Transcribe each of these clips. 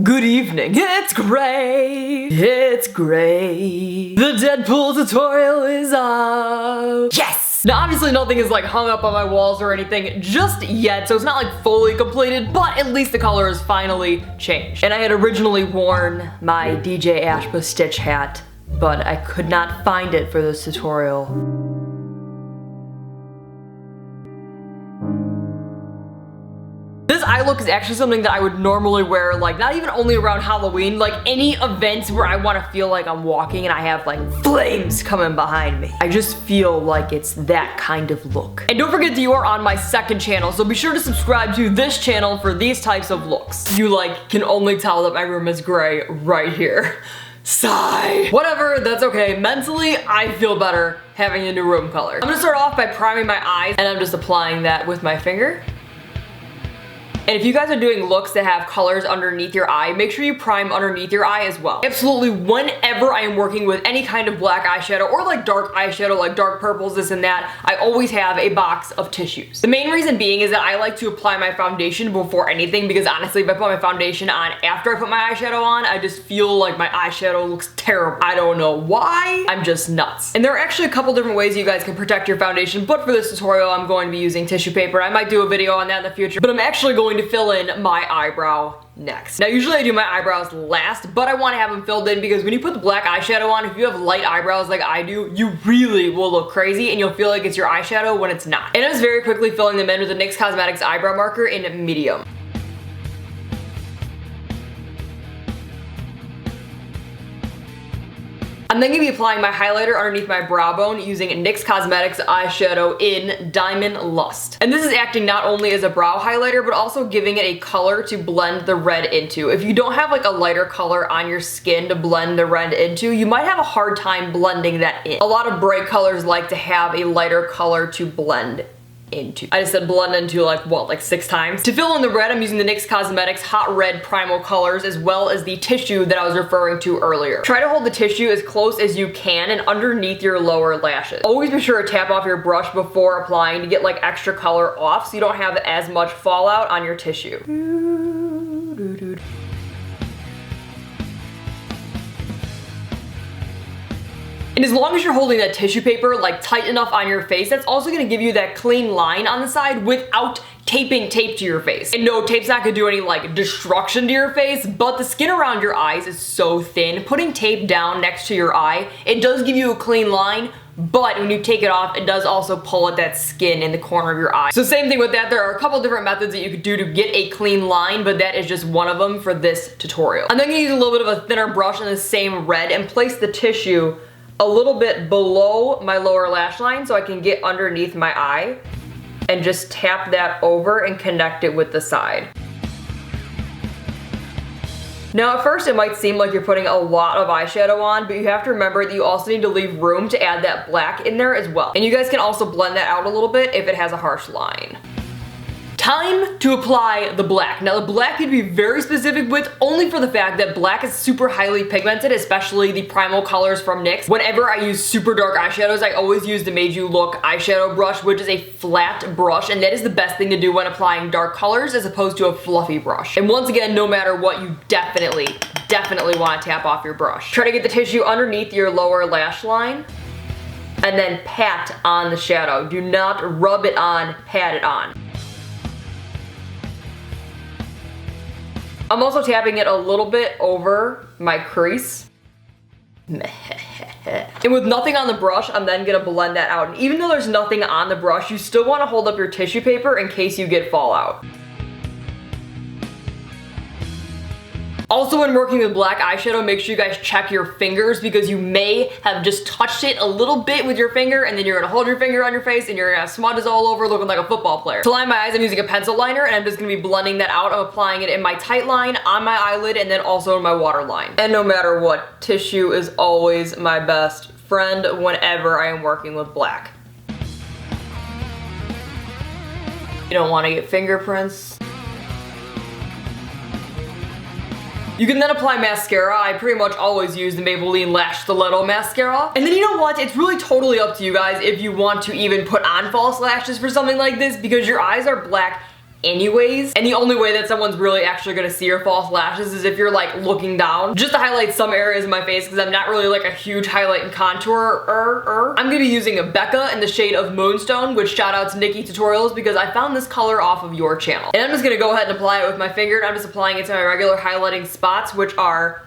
Good evening, it's gray, it's gray. The Deadpool tutorial is up. Yes! Now obviously nothing is like hung up on my walls or anything just yet, so it's not like fully completed, but at least the color is finally changed. And I had originally worn my DJ Ashba Stitch hat, but I could not find it for this tutorial. This eye look is actually something that I would normally wear, like not even only around Halloween, like any events where I want to feel like I'm walking and I have like flames coming behind me. I just feel like it's that kind of look. And don't forget that you are on my second channel, so be sure to subscribe to this channel for these types of looks. You like can only tell that my room is gray right here. Sigh. Whatever, that's okay. Mentally, I feel better having a new room color. I'm gonna start off by priming my eyes, and I'm just applying that with my finger. And if you guys are doing looks that have colors underneath your eye, make sure you prime underneath your eye as well. Absolutely, whenever I am working with any kind of black eyeshadow or like dark eyeshadow, like dark purples, this and that, I always have a box of tissues. The main reason being is that I like to apply my foundation before anything, because honestly, if I put my foundation on after I put my eyeshadow on, I just feel like my eyeshadow looks terrible. I don't know why, I'm just nuts. And there are actually a couple different ways you guys can protect your foundation, but for this tutorial, I'm going to be using tissue paper. I might do a video on that in the future, but I'm actually going to fill in my eyebrow next. Now usually I do my eyebrows last, but I want to have them filled in because when you put the black eyeshadow on, if you have light eyebrows like I do, you really will look crazy and you'll feel like it's your eyeshadow when it's not. And I was very quickly filling them in with the NYX Cosmetics eyebrow marker in medium. I'm then going to be applying my highlighter underneath my brow bone using NYX Cosmetics eyeshadow in Diamond Lust. And this is acting not only as a brow highlighter, but also giving it a color to blend the red into. If you don't have like a lighter color on your skin to blend the red into, you might have a hard time blending that in. A lot of bright colors like to have a lighter color to blend into. I just said blend into like what, like 6 times? To fill in the red, I'm using the NYX Cosmetics Hot Red Primal colors as well as the tissue that I was referring to earlier. Try to hold the tissue as close as you can and underneath your lower lashes. Always be sure to tap off your brush before applying to get like extra color off so you don't have as much fallout on your tissue. And as long as you're holding that tissue paper like tight enough on your face, that's also gonna give you that clean line on the side without taping tape to your face. And no, tape's not gonna do any like destruction to your face, but the skin around your eyes is so thin. Putting tape down next to your eye, it does give you a clean line, but when you take it off, it does also pull at that skin in the corner of your eye. So same thing with that, there are a couple different methods that you could do to get a clean line, but that is just one of them for this tutorial. I'm then gonna use a little bit of a thinner brush in the same red and place the tissue a little bit below my lower lash line so I can get underneath my eye and just tap that over and connect it with the side. Now at first it might seem like you're putting a lot of eyeshadow on, but you have to remember that you also need to leave room to add that black in there as well. And you guys can also blend that out a little bit if it has a harsh line. Time to apply the black. Now the black you'd be very specific with only for the fact that black is super highly pigmented, especially the primal colors from NYX. Whenever I use super dark eyeshadows, I always use the Made You Look eyeshadow brush, which is a flat brush, and that is the best thing to do when applying dark colors as opposed to a fluffy brush. And once again, no matter what, you definitely want to tap off your brush. Try to get the tissue underneath your lower lash line and then pat on the shadow. Do not rub it on, pat it on. I'm also tapping it a little bit over my crease. And with nothing on the brush, I'm then gonna blend that out. And even though there's nothing on the brush, you still wanna hold up your tissue paper in case you get fallout. Also, when working with black eyeshadow, make sure you guys check your fingers because you may have just touched it a little bit with your finger and then you're gonna hold your finger on your face and you're gonna have smudges all over looking like a football player. To line my eyes, I'm using a pencil liner and I'm just gonna be blending that out. I'm applying it in my tight line, on my eyelid, and then also in my waterline. And no matter what, tissue is always my best friend whenever I am working with black. You don't wanna get fingerprints. You can then apply mascara. I pretty much always use the Maybelline Lash Stiletto mascara. And then you know what? It's really totally up to you guys if you want to even put on false lashes for something like this because your eyes are black anyways. And the only way that someone's really actually gonna see your false lashes is if you're like looking down, just to highlight some areas of my face because I'm not really like a huge highlight and contour. I'm gonna be using a Becca in the shade of Moonstone, which shout out to Nikki Tutorials because I found this color off of your channel. And I'm just gonna go ahead and apply it with my finger, and I'm just applying it to my regular highlighting spots, which are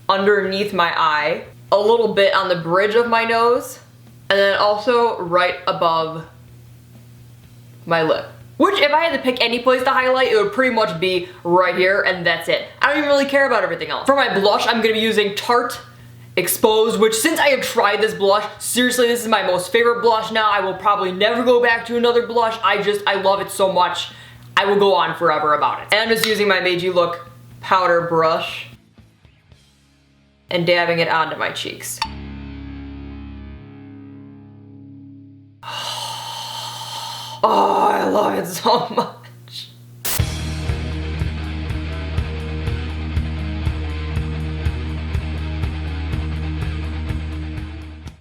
underneath my eye, a little bit on the bridge of my nose, and then also right above my lip. Which, if I had to pick any place to highlight, it would pretty much be right here, and that's it. I don't even really care about everything else. For my blush, I'm gonna be using Tarte Exposed, which since I have tried this blush, seriously, this is my most favorite blush now. I will probably never go back to another blush. I love it so much. I will go on forever about it. And I'm just using my Made You Look powder brush and dabbing it onto my cheeks. Oh, I love it so much.